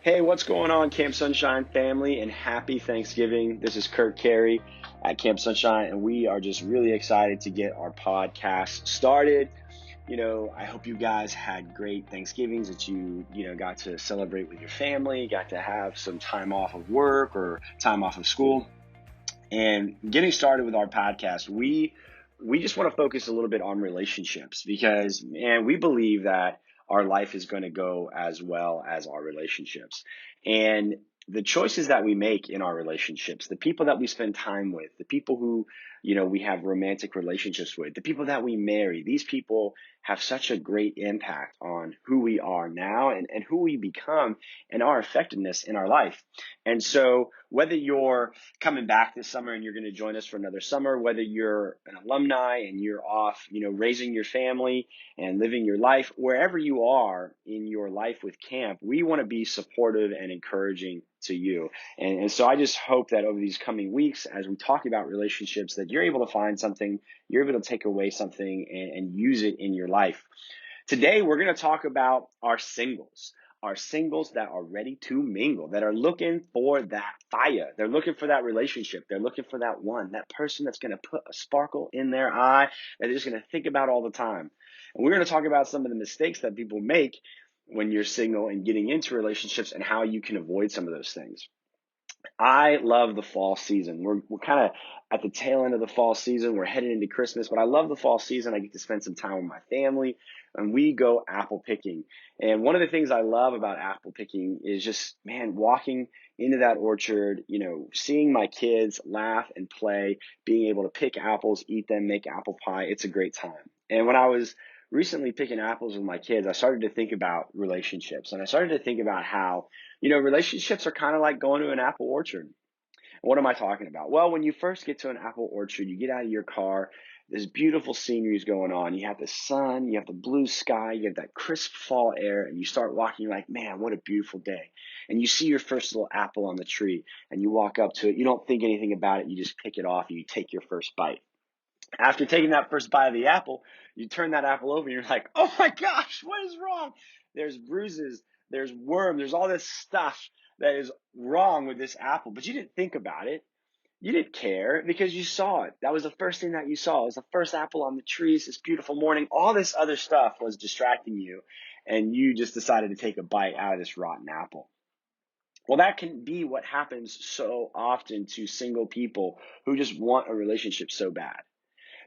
Hey, what's going on, Camp Sunshine family, and happy Thanksgiving. This is Kurt Carey at Camp Sunshine, and we are just really excited to get our podcast started. I hope you guys had great Thanksgivings that you got to celebrate with your family, got to have some time off of work or time off of school. And getting started with our podcast, we just want to focus a little bit on relationships because, man, we believe that our life is going to go as well as our relationships. And the choices that we make in our relationships, the people that we spend time with, the people who, we have romantic relationships with, the people that we marry, these people have such a great impact on who we are now and who we become and our effectiveness in our life. And so whether you're coming back this summer and you're going to join us for another summer, whether you're an alumni and you're off, raising your family and living your life, wherever you are in your life with camp, we want to be supportive and encouraging to you. And so I just hope that over these coming weeks, as we talk about relationships, that you're able to find something, you're able to take away something and use it in your life. Today, we're going to talk about our singles that are ready to mingle, that are looking for that fire. They're looking for that relationship. They're looking for that one, that person that's going to put a sparkle in their eye that they're just going to think about all the time. And we're going to talk about some of the mistakes that people make when you're single and getting into relationships and how you can avoid some of those things. I love the fall season. We're kind of at the tail end of the fall season. We're headed into Christmas, but I love the fall season. I get to spend some time with my family, and we go apple picking. And one of the things I love about apple picking is just, man, walking into that orchard, seeing my kids laugh and play, being able to pick apples, eat them, make apple pie. It's a great time. And when I was recently picking apples with my kids, I started to think about relationships, and I started to think about how relationships are kind of like going to an apple orchard. What am I talking about? Well, when you first get to an apple orchard, you get out of your car, there's beautiful scenery is going on. You have the sun, you have the blue sky, you have that crisp fall air, and you start walking, you're like, man, what a beautiful day. And you see your first little apple on the tree, and you walk up to it. You don't think anything about it. You just pick it off, and you take your first bite. After taking that first bite of the apple, you turn that apple over and you're like, oh my gosh, what is wrong? There's bruises, there's worms, there's all this stuff that is wrong with this apple. But you didn't think about it. You didn't care because you saw it. That was the first thing that you saw. It was the first apple on the trees, this beautiful morning. All this other stuff was distracting you, and you just decided to take a bite out of this rotten apple. Well, that can be what happens so often to single people who just want a relationship so bad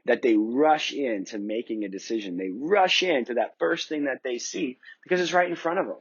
that they rush into making a decision. They rush into that first thing that they see because it's right in front of them.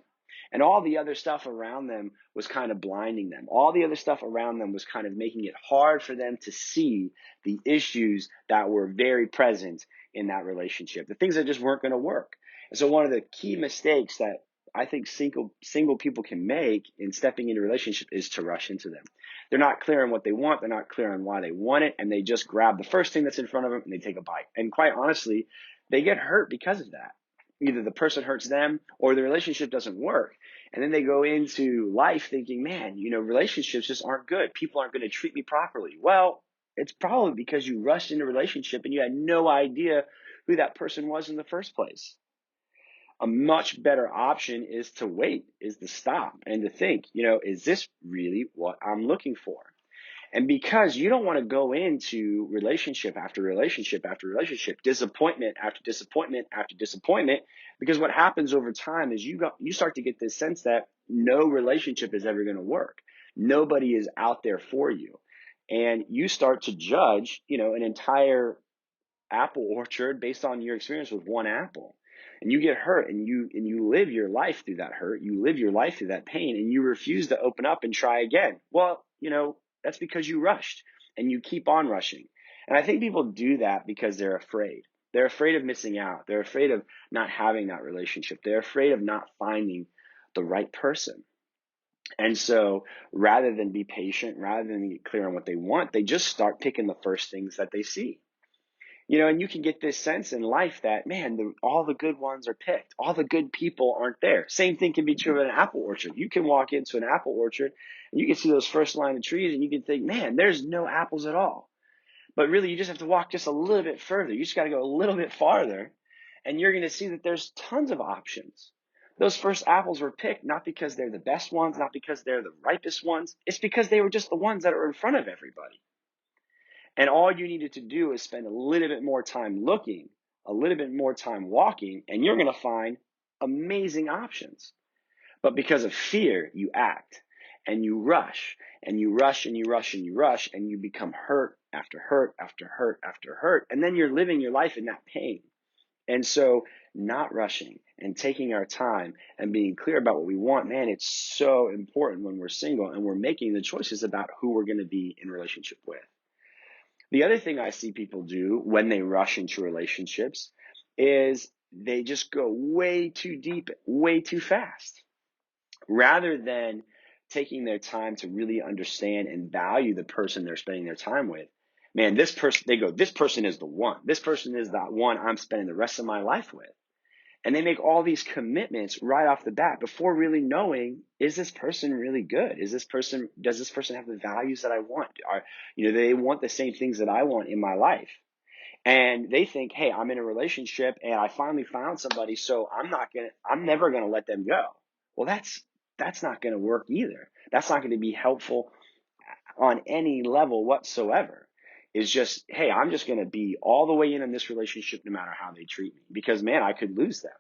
And all the other stuff around them was kind of blinding them. All the other stuff around them was kind of making it hard for them to see the issues that were very present in that relationship, the things that just weren't going to work. And so one of the key mistakes that I think single people can make in stepping into a relationship is to rush into them. They're not clear on what they want. They're not clear on why they want it. And they just grab the first thing that's in front of them and they take a bite. And quite honestly, they get hurt because of that. Either the person hurts them or the relationship doesn't work. And then they go into life thinking, man, relationships just aren't good. People aren't going to treat me properly. Well, it's probably because you rushed into a relationship and you had no idea who that person was in the first place. A much better option is to wait, is to stop and to think, is this really what I'm looking for? And because you don't want to go into relationship after relationship after relationship, disappointment after disappointment after disappointment, because what happens over time is you start to get this sense that no relationship is ever going to work. Nobody is out there for you. And you start to judge, an entire apple orchard based on your experience with one apple. And you get hurt and you live your life through that hurt. You live your life through that pain and you refuse to open up and try again. Well, that's because you rushed and you keep on rushing. And I think people do that because they're afraid. They're afraid of missing out. They're afraid of not having that relationship. They're afraid of not finding the right person. And so rather than be patient, rather than get clear on what they want, they just start picking the first things that they see. And you can get this sense in life that, man, all the good ones are picked. All the good people aren't there. Same thing can be true of an apple orchard. You can walk into an apple orchard and you can see those first line of trees and you can think, man, there's no apples at all. But really, you just have to walk just a little bit further. You just got to go a little bit farther and you're going to see that there's tons of options. Those first apples were picked not because they're the best ones, not because they're the ripest ones. It's because they were just the ones that are in front of everybody. And all you needed to do is spend a little bit more time looking, a little bit more time walking, and you're going to find amazing options. But because of fear, you act and you rush and you rush and you rush and you rush and you become hurt after hurt after hurt after hurt. And then you're living your life in that pain. And so not rushing and taking our time and being clear about what we want, man, it's so important when we're single and we're making the choices about who we're going to be in relationship with. The other thing I see people do when they rush into relationships is they just go way too deep, way too fast, rather than taking their time to really understand and value the person they're spending their time with. Man, this person is the one. This person is the one I'm spending the rest of my life with. And they make all these commitments right off the bat before really knowing, is this person really good? Does this person have the values that I want? Do they want the same things that I want in my life? And they think, hey, I'm in a relationship and I finally found somebody, so I'm never gonna let them go. Well, that's not gonna work either. That's not gonna be helpful on any level whatsoever. It's just, hey, I'm just gonna be all the way in this relationship no matter how they treat me, because man, I could lose them.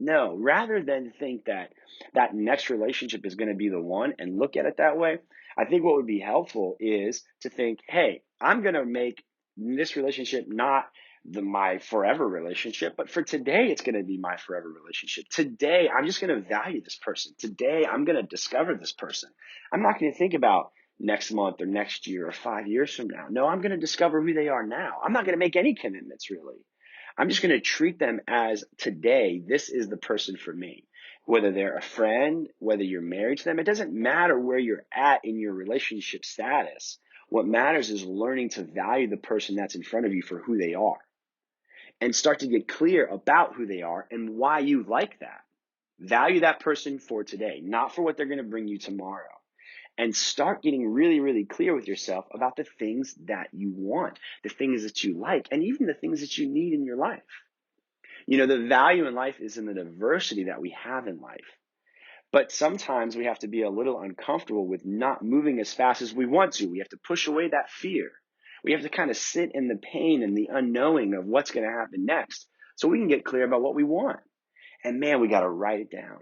No, rather than think that that next relationship is going to be the one and look at it that way, I think what would be helpful is to think, hey, I'm going to make this relationship not my forever relationship, but for today, it's going to be my forever relationship. Today, I'm just going to value this person. Today, I'm going to discover this person. I'm not going to think about next month or next year or 5 years from now. No, I'm going to discover who they are now. I'm not going to make any commitments really. I'm just going to treat them as today, this is the person for me. Whether they're a friend, whether you're married to them, it doesn't matter where you're at in your relationship status. What matters is learning to value the person that's in front of you for who they are and start to get clear about who they are and why you like that. Value that person for today, not for what they're going to bring you tomorrow. And start getting really, really clear with yourself about the things that you want, the things that you like, and even the things that you need in your life. The value in life is in the diversity that we have in life. But sometimes we have to be a little uncomfortable with not moving as fast as we want to. We have to push away that fear. We have to kind of sit in the pain and the unknowing of what's going to happen next so we can get clear about what we want. And man, we got to write it down.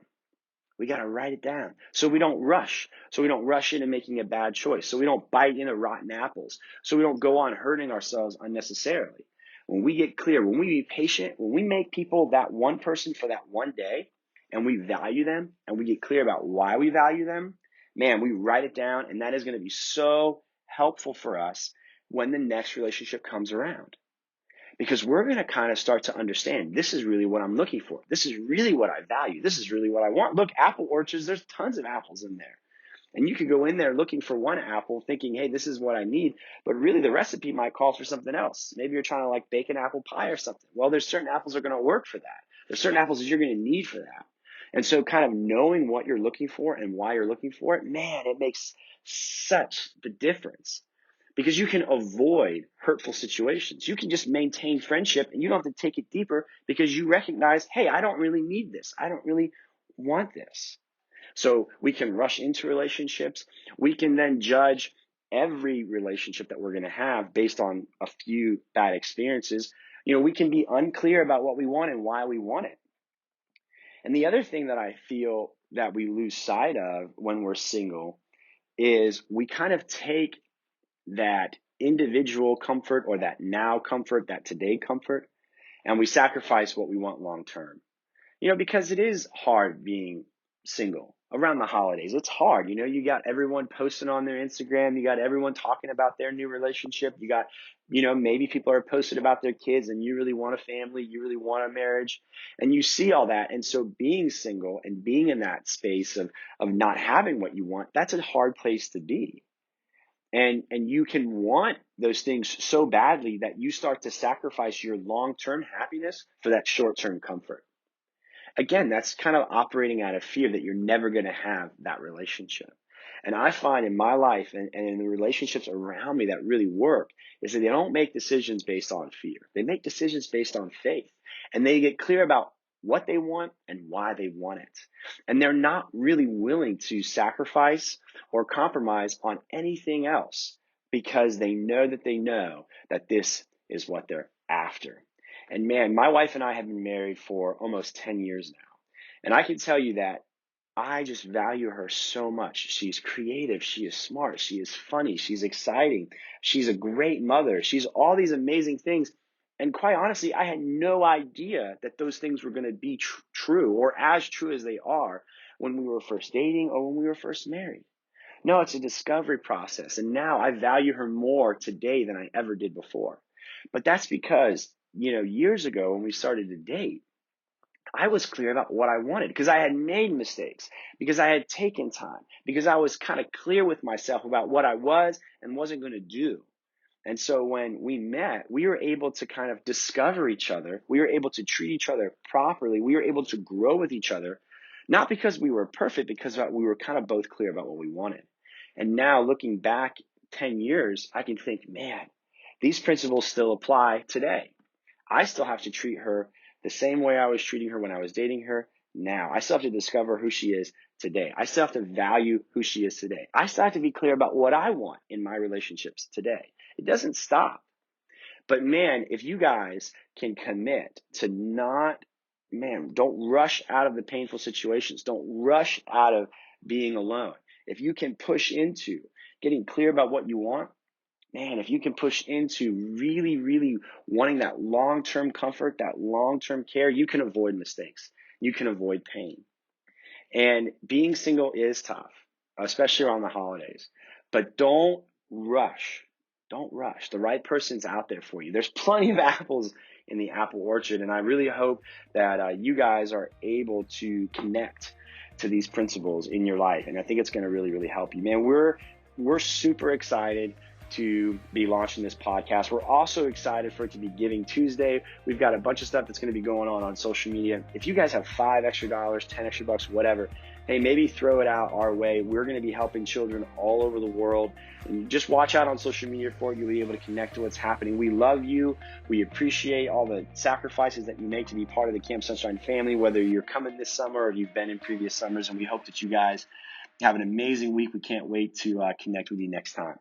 We got to write it down so we don't rush. So we don't rush into making a bad choice. So we don't bite into rotten apples. So we don't go on hurting ourselves unnecessarily. When we get clear, when we be patient, when we make people that one person for that one day and we value them and we get clear about why we value them, man, we write it down, and that is going to be so helpful for us when the next relationship comes around. Because we're going to kind of start to understand, this is really what I'm looking for. This is really what I value. This is really what I want. Look, apple orchards, there's tons of apples in there. And you could go in there looking for one apple thinking, hey, this is what I need. But really the recipe might call for something else. Maybe you're trying to bake an apple pie or something. Well, there's certain apples that are going to work for that. There's certain apples that you're going to need for that. And so kind of knowing what you're looking for and why you're looking for it, man, it makes such the difference. Because you can avoid hurtful situations. You can just maintain friendship and you don't have to take it deeper because you recognize, hey, I don't really need this. I don't really want this. So we can rush into relationships. We can then judge every relationship that we're going to have based on a few bad experiences. We can be unclear about what we want and why we want it. And the other thing that I feel that we lose sight of when we're single is we kind of take that individual comfort or that now comfort, that today comfort, and we sacrifice what we want long term. Because it is hard being single around the holidays. It's hard. You got everyone posting on their Instagram. You got everyone talking about their new relationship. You got, maybe people are posting about their kids and you really want a family. You really want a marriage and you see all that. And so being single and being in that space of not having what you want, that's a hard place to be. And you can want those things so badly that you start to sacrifice your long-term happiness for that short-term comfort. Again, that's kind of operating out of fear that you're never going to have that relationship. And I find in my life and in the relationships around me that really work is that they don't make decisions based on fear. They make decisions based on faith. And they get clear about what they want and why they want it. And they're not really willing to sacrifice or compromise on anything else because they know that this is what they're after. And man, my wife and I have been married for almost 10 years now. And I can tell you that I just value her so much. She's creative. She is smart. She is funny. She's exciting. She's a great mother. She's all these amazing things. And quite honestly, I had no idea that those things were going to be true or as true as they are when we were first dating or when we were first married. No, it's a discovery process. And now I value her more today than I ever did before. But that's because, years ago when we started to date, I was clear about what I wanted because I had made mistakes, because I had taken time, because I was kind of clear with myself about what I was and wasn't going to do. And so when we met, we were able to kind of discover each other. We were able to treat each other properly. We were able to grow with each other, not because we were perfect, because we were kind of both clear about what we wanted. And now looking back 10 years, I can think, man, these principles still apply today. I still have to treat her the same way I was treating her when I was dating her now. I still have to discover who she is today. I still have to value who she is today. I still have to be clear about what I want in my relationships today. It doesn't stop. But man, if you guys can commit to don't rush out of the painful situations. Don't rush out of being alone. If you can push into getting clear about what you want, man, if you can push into really, really wanting that long-term comfort, that long-term care, you can avoid mistakes. You can avoid pain. And being single is tough, especially around the holidays. But don't rush. Don't rush. The right person's out there for you. There's plenty of apples in the apple orchard. And I really hope that you guys are able to connect to these principles in your life. And I think it's going to really, really help you. Man, we're super excited to be launching this podcast. We're also excited for it to be Giving Tuesday. We've got a bunch of stuff that's going to be going on social media. If you guys have $5 extra, $10 extra bucks, whatever, hey, maybe throw it out our way. We're going to be helping children all over the world. And just watch out on social media for it. You'll be able to connect to what's happening. We love you. We appreciate all the sacrifices that you make to be part of the Camp Sonshine family, whether you're coming this summer or you've been in previous summers. And we hope that you guys have an amazing week. We can't wait to connect with you next time.